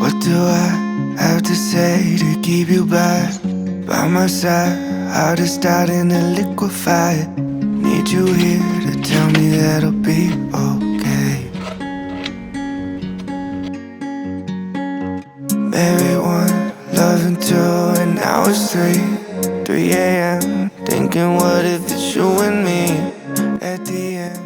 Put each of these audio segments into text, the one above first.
What do I have to say to keep you by my side? Heart is starting to liquefy. Need you here to tell me that I'll be okay. Maybe one, loving two, and now it's 3 a.m. Thinking what if it's you and me at the end.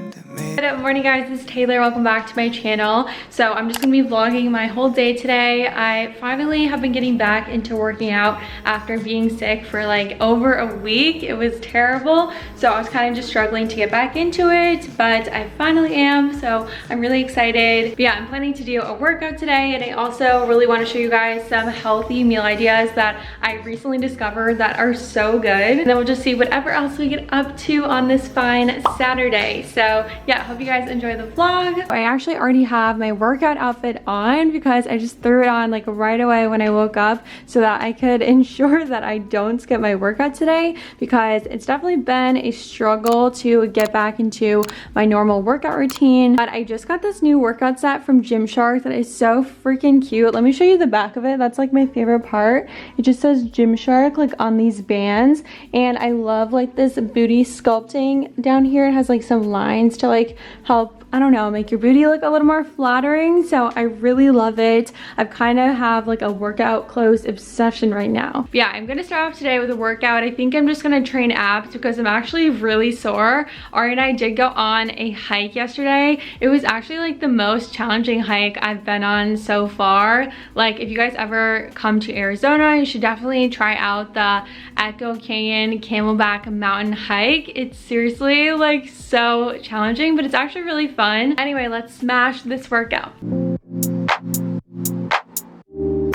Good morning, guys. This is Taylor. Welcome back to my channel. So I'm just gonna be vlogging my whole day today. I finally have been getting back into working out after being sick for like over a week. It was terrible, so I was kind of just struggling to get back into it, but I finally am, so I'm really excited. But yeah, I'm planning to do a workout today, and I also really want to show you guys some healthy meal ideas that I recently discovered that are so good, and then we'll just see whatever else we get up to on this fine Saturday. So yeah, hope you guys enjoy the vlog. I actually already have my workout outfit on because I just threw it on like right away when I woke up so that I could ensure that I don't skip my workout today, because it's definitely been a struggle to get back into my normal workout routine. But I just got this new workout set from Gymshark that is so freaking cute. Let me show you the back of it. That's like my favorite part. It just says Gymshark like on these bands, and I love like this booty sculpting down here. It has like some lines to like help, I don't know, make your booty look a little more flattering. So I really love it. I've kind of have like a workout clothes obsession right now. But yeah, I'm gonna start off today with a workout. I think I'm just gonna train abs because I'm actually really sore. Ari and I did go on a hike yesterday. It was actually like the most challenging hike I've been on so far. Like, if you guys ever come to Arizona, you should definitely try out the Echo Canyon Camelback Mountain hike. It's seriously like so challenging, but it's actually really fun. Anyway, let's smash this workout.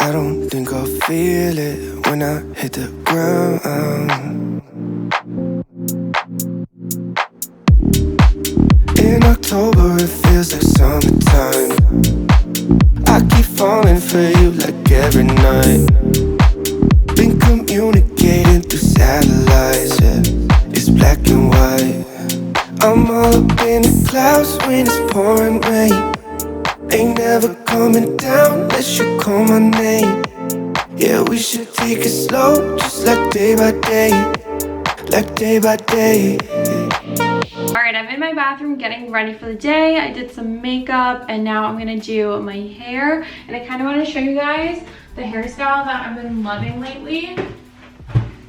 I don't think I'll feel it when I hit the ground. In October it feels like summertime. I keep falling for you like every night. Been communicating through satellites, yeah. It's black and white. I'm all up in the clouds when it's pouring rain. Ain't never coming down unless you call my name. Yeah, we should take it slow, just like day by day. Like day by day. Alright, I'm in my bathroom getting ready for the day. I did some makeup, and now I'm gonna do my hair. And I kind of want to show you guys the hairstyle that I've been loving lately.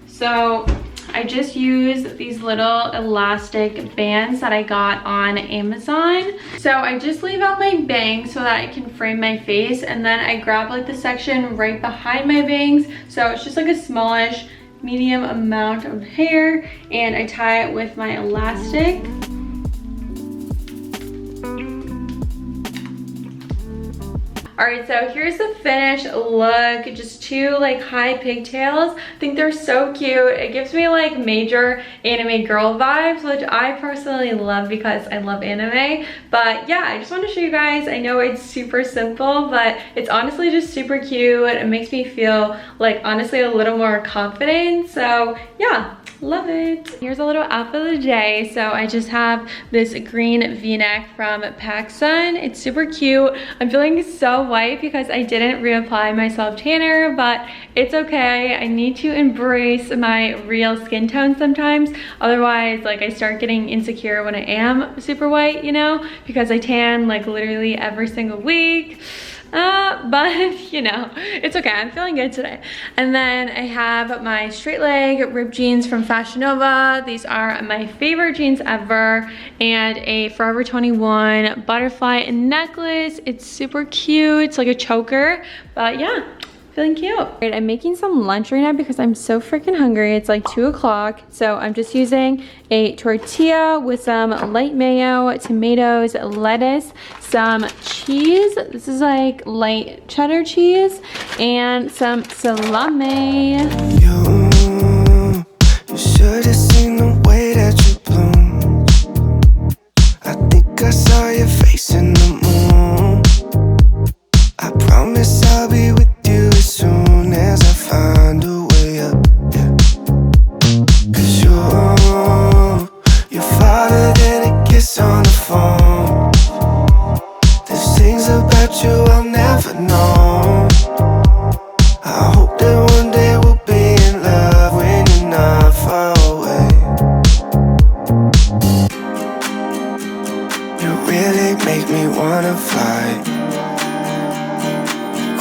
So I just used these little elastic bands that I got on Amazon. So I just leave out my bangs so that I can frame my face, and then I grab like the section right behind my bangs. So it's just like a smallish, medium amount of hair, and I tie it with my elastic. Alright, so here's the finished look. Just two like high pigtails. I think they're so cute. It gives me like major anime girl vibes, which I personally love because I love anime. But yeah, I just want to show you guys. I know it's super simple, but it's honestly just super cute. It makes me feel like honestly a little more confident. So yeah, love it. Here's a little outfit of the day. So I just have this green v-neck from PacSun. It's super cute. I'm feeling so white because I didn't reapply my self tanner, but it's okay. I need to embrace my real skin tone sometimes. Otherwise, like, I start getting insecure when I am super white, you know, because I tan like literally every single week. But you know, it's okay. I'm feeling good today. And then I have my straight leg ripped jeans from Fashion Nova. These are my favorite jeans ever, and a Forever 21 butterfly necklace. It's super cute. It's like a choker, but yeah, feeling cute. Right, I'm making some lunch right now because I'm so freaking hungry. It's like 2 o'clock, so I'm just using a tortilla with some light mayo, tomatoes, lettuce, some cheese. This is like light cheddar cheese, and some salami. You should have seen the way that you bloom. I think I saw your face in the moon. I promise I'll be with you as soon as I find a way up, yeah. 'Cause you're farther than a kiss on the phone. There's things about you I'll never know.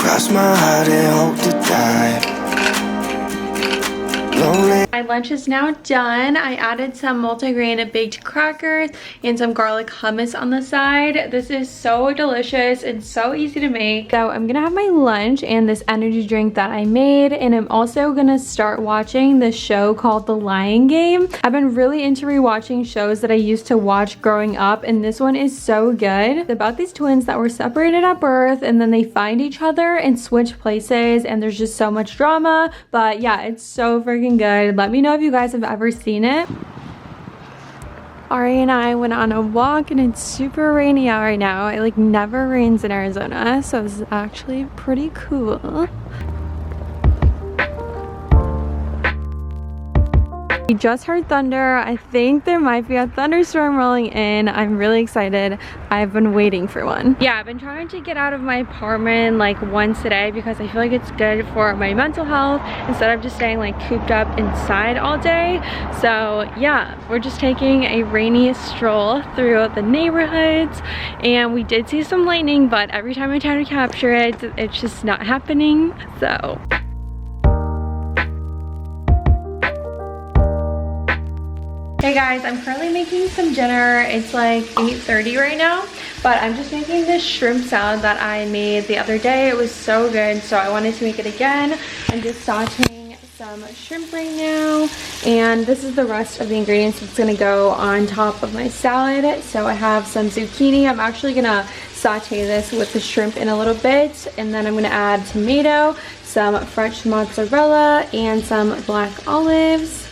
Cross my heart and hope to die. Lonely. My lunch is now done. I added some multigrain baked crackers and some garlic hummus on the side. This is so delicious and so easy to make. So I'm gonna have my lunch and this energy drink that I made, and I'm also gonna start watching this show called The Lion Game. I've been really into rewatching shows that I used to watch growing up, and this one is so good. It's about these twins that were separated at birth, and then they find each other and switch places, and there's just so much drama. But yeah, it's so freaking good. Let me know if you guys have ever seen it. Ari and I went on a walk and it's super rainy out right now. It like never rains in Arizona, so this is actually pretty cool. We just heard thunder. I think there might be a thunderstorm rolling in. I'm really excited. I've been waiting for one. Yeah, I've been trying to get out of my apartment like once a day because I feel like it's good for my mental health instead of just staying like cooped up inside all day. So yeah, we're just taking a rainy stroll through the neighborhoods, and we did see some lightning, but every time I try to capture it, it's just not happening. So hey guys, I'm currently making some dinner. It's like 8:30 right now, but I'm just making this shrimp salad that I made the other day. It was so good, so I wanted to make it again. I'm just sauteing some shrimp right now, and this is the rest of the ingredients that's gonna go on top of my salad. So I have some zucchini. I'm actually gonna saute this with the shrimp in a little bit, and then I'm gonna add tomato, some fresh mozzarella, and some black olives.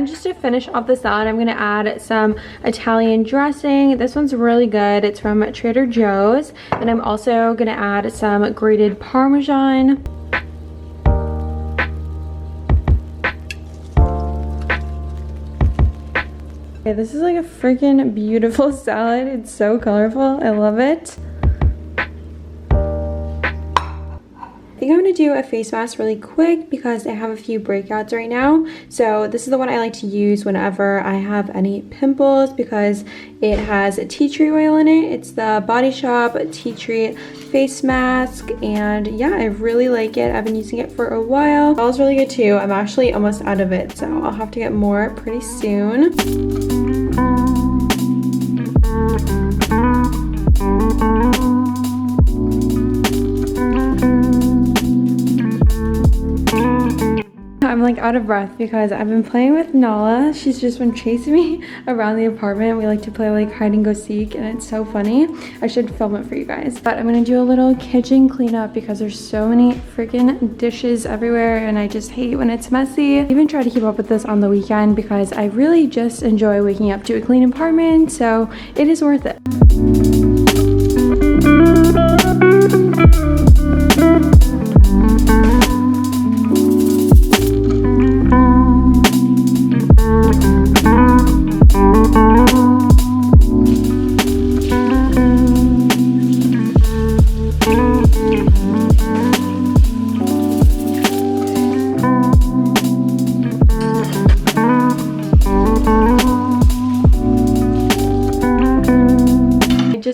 Just to finish off the salad, I'm gonna add some Italian dressing. This one's really good. It's from Trader Joe's. And I'm also gonna add some grated Parmesan. Okay, this is like a freaking beautiful salad. It's so colorful. I love it. I think I'm going to do a face mask really quick because I have a few breakouts right now. So this is the one I like to use whenever I have any pimples because it has tea tree oil in it. It's the Body Shop tea tree face mask, and yeah, I really like it. I've been using it for a while. It smells really good too. I'm actually almost out of it, so I'll have to get more pretty soon. I'm like out of breath because I've been playing with Nala. She's just been chasing me around the apartment. We like to play like hide and go seek, and it's so funny. I should film it for you guys. But I'm gonna do a little kitchen cleanup because there's so many freaking dishes everywhere, and I just hate when it's messy. I even try to keep up with this on the weekend because I really just enjoy waking up to a clean apartment, so it is worth it.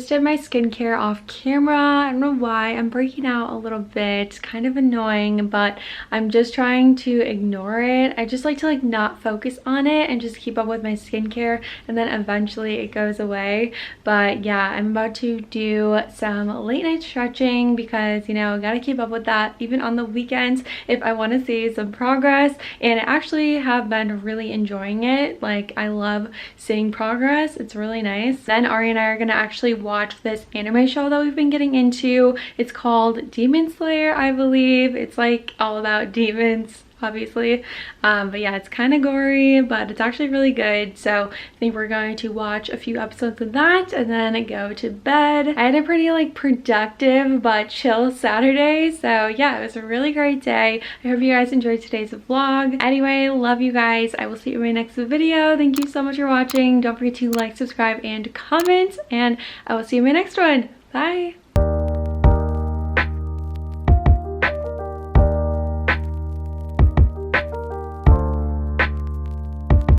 Did my skincare off camera. I don't know why I'm breaking out a little bit. It's kind of annoying, but I'm just trying to ignore it. I just like to like not focus on it and just keep up with my skincare, and then eventually it goes away. But yeah, I'm about to do some late night stretching because, you know, I gotta keep up with that even on the weekends if I want to see some progress, and I actually have been really enjoying it. Like, I love seeing progress. It's really nice. Then Ari and I are gonna actually watch this anime show that we've been getting into. It's called Demon Slayer, I believe. It's like all about demons, obviously, but yeah, it's kind of gory, but it's actually really good. So I think we're going to watch a few episodes of that and then go to bed. I had a pretty like productive but chill Saturday, so yeah, it was a really great day. I hope you guys enjoyed today's vlog. Anyway, love you guys. I will see you in my next video. Thank you so much for watching. Don't forget to like, subscribe, and comment, and I will see you in my next one. Bye.